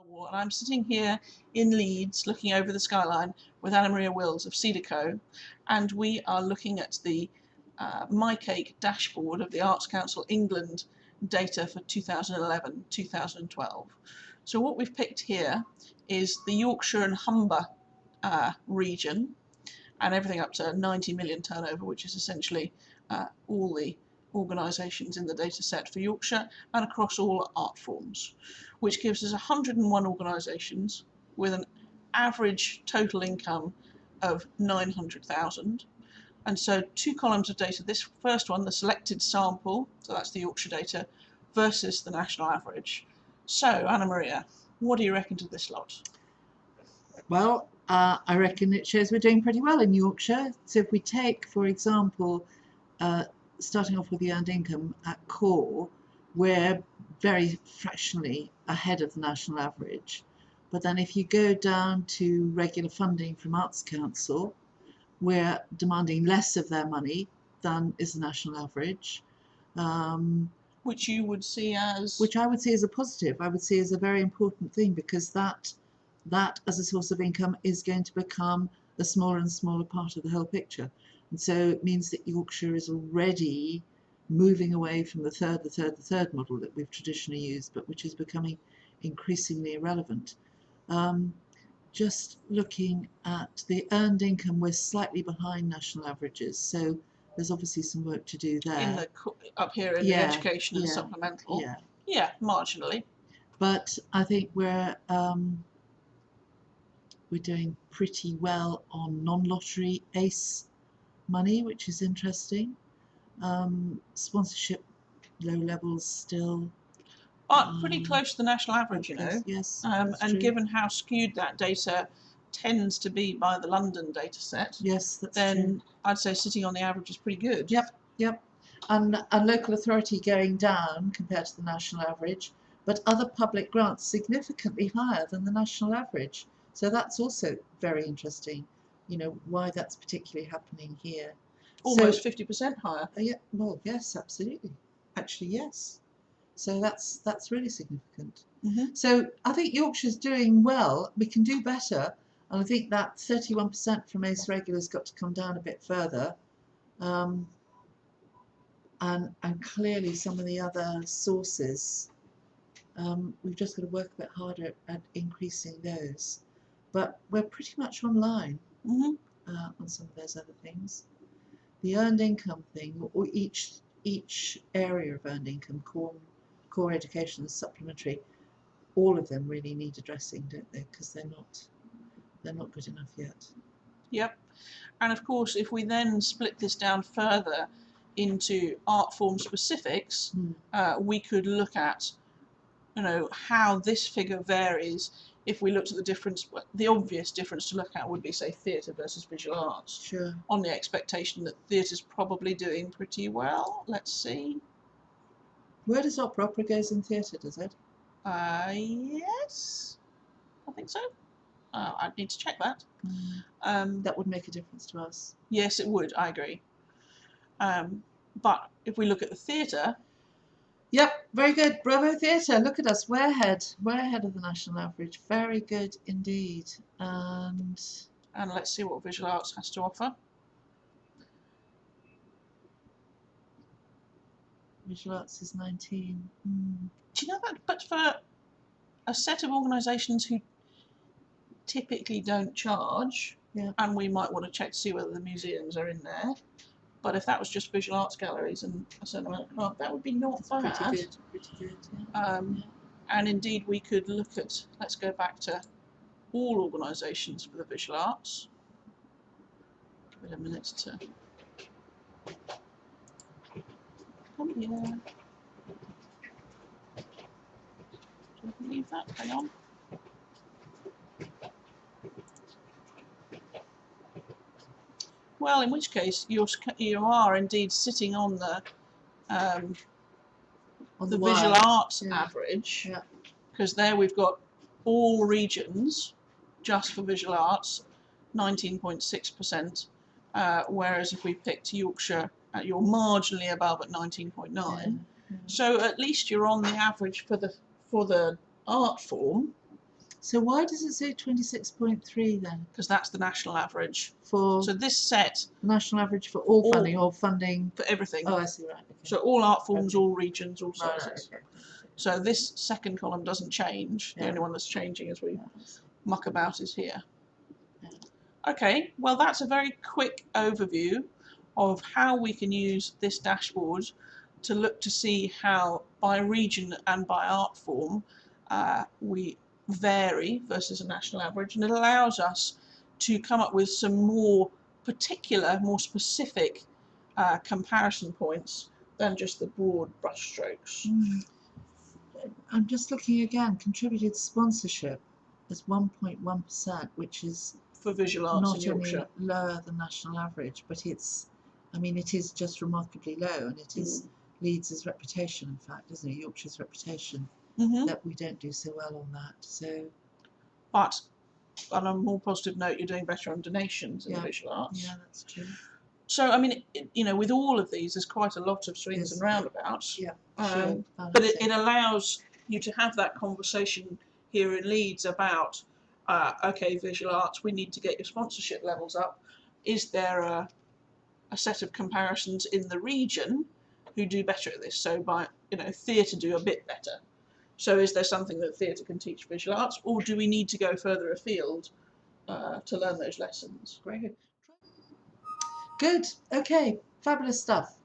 Thelwall, and I'm sitting here in Leeds looking over the skyline with Anamaria of CIDA, and we are looking at the MyCake dashboard of the Arts Council England data for 2011-2012. So what we've picked here is the Yorkshire and Humber region, and everything up to 90 million turnover, which is essentially all the organisations in the data set for Yorkshire and across all art forms, which gives us 101 organisations with an average total income of 900,000. And so two columns of data, this first one, the selected sample, so that's the Yorkshire data, versus the national average. So, Anamaria, what do you reckon to this lot? Well, I reckon it shows we're doing pretty well in Yorkshire. So if we take, for example, starting off with the earned income at core, we're very fractionally ahead of the national average. But then if you go down to regular funding from Arts Council, we're demanding less of their money than is the national average. Which you would see as? Which I would see as a positive. I would see as a very important thing, because that as a source of income is going to become a smaller and smaller part of the whole picture. And so it means that Yorkshire is already moving away from the third model that we've traditionally used, but which is becoming increasingly irrelevant. Just looking at the earned income, we're slightly behind national averages, so there's obviously some work to do there. In the, up here in the education and supplemental. Yeah, marginally. But I think we're doing pretty well on non-lottery ACE money, which is interesting. Sponsorship, low levels still. But pretty close to the national average, you know. Yes. And given how skewed that data tends to be by the London data set, yes, that's then true. I'd say sitting on the average is pretty good. Yep. And local authority going down compared to the national average, but other public grants significantly higher than the national average. So that's also very interesting, you know, why that's particularly happening here. Almost 50% higher. Yeah, well, yes, absolutely. Actually, yes. So that's really significant. So I think Yorkshire's doing well. We can do better, and I think that 31% from ACE regulars got to come down a bit further. And clearly some of the other sources, we've just got to work a bit harder at increasing those. But we're pretty much online on some of those other things. The earned income thing, or each area of earned income, core education and supplementary, all of them really need addressing, don't they? Because they're not good enough yet. Yep. And of course, if we then split this down further into art form specifics, we could look at, you know, how this figure varies. If we looked at the difference, the obvious difference to look at would be, say, theatre versus visual arts. Sure. On the expectation that theatre's probably doing pretty well. Let's see. Where does opera? Opera goes in theatre, does it? Yes, I think so. I'd need to check that. That would make a difference to us. Yes, it would. I agree. But if we look at the theatre. Yep, very good. Bravo Theatre. Look at us. We're ahead. We're ahead of the national average. Very good indeed. And let's see what visual arts has to offer. Visual arts is 19. Do you know that? But for a set of organisations who typically don't charge, and we might want to check to see whether the museums are in there. But if that was just visual arts galleries and a certain amount of art, that would be not bad. Pretty good. Yeah. And indeed, we could look at. Let's go back to all organisations for the visual arts. Give it a minute to. Come here. Do I believe that? Hang on. Well, in which case you are indeed sitting on the visual arts average, because there we've got all regions just for visual arts, 19.6%, whereas if we picked Yorkshire, you're marginally above at 19.9. So at least you're on the average for the art form, So why does it say 26.3 then? Because that's the national average. For So this set national average for all funding or funding? For everything. Oh, I see, right. Okay. So all art forms, Okay. all regions, all sizes. Right, okay. So this second column doesn't change. The Yeah. only one that's changing as we Yeah. muck about is here. Yeah. Okay, well that's a very quick overview of how we can use this dashboard to look to see how by region and by art form we vary versus a national average, and it allows us to come up with some more particular, more specific comparison points than just the broad brushstrokes. I'm just looking again, contributed sponsorship is 1.1%, which is For visual arts not in Yorkshire. only lower than national average, but it's, I mean, it is just remarkably low, and it is Leeds' reputation, in fact, isn't it? Yorkshire's reputation, that we don't do so well on that. So, but on a more positive note, you're doing better on donations in the visual arts. Yeah, that's true. So, I mean, you know, with all of these, there's quite a lot of swings and roundabouts. Yeah, but it allows you to have that conversation here in Leeds about, okay, visual arts, we need to get your sponsorship levels up. Is there a set of comparisons in the region who do better at this? So by, you know, theatre do a bit better. So is there something that theatre can teach visual arts, or do we need to go further afield to learn those lessons? Very good. Good. Okay. Fabulous stuff.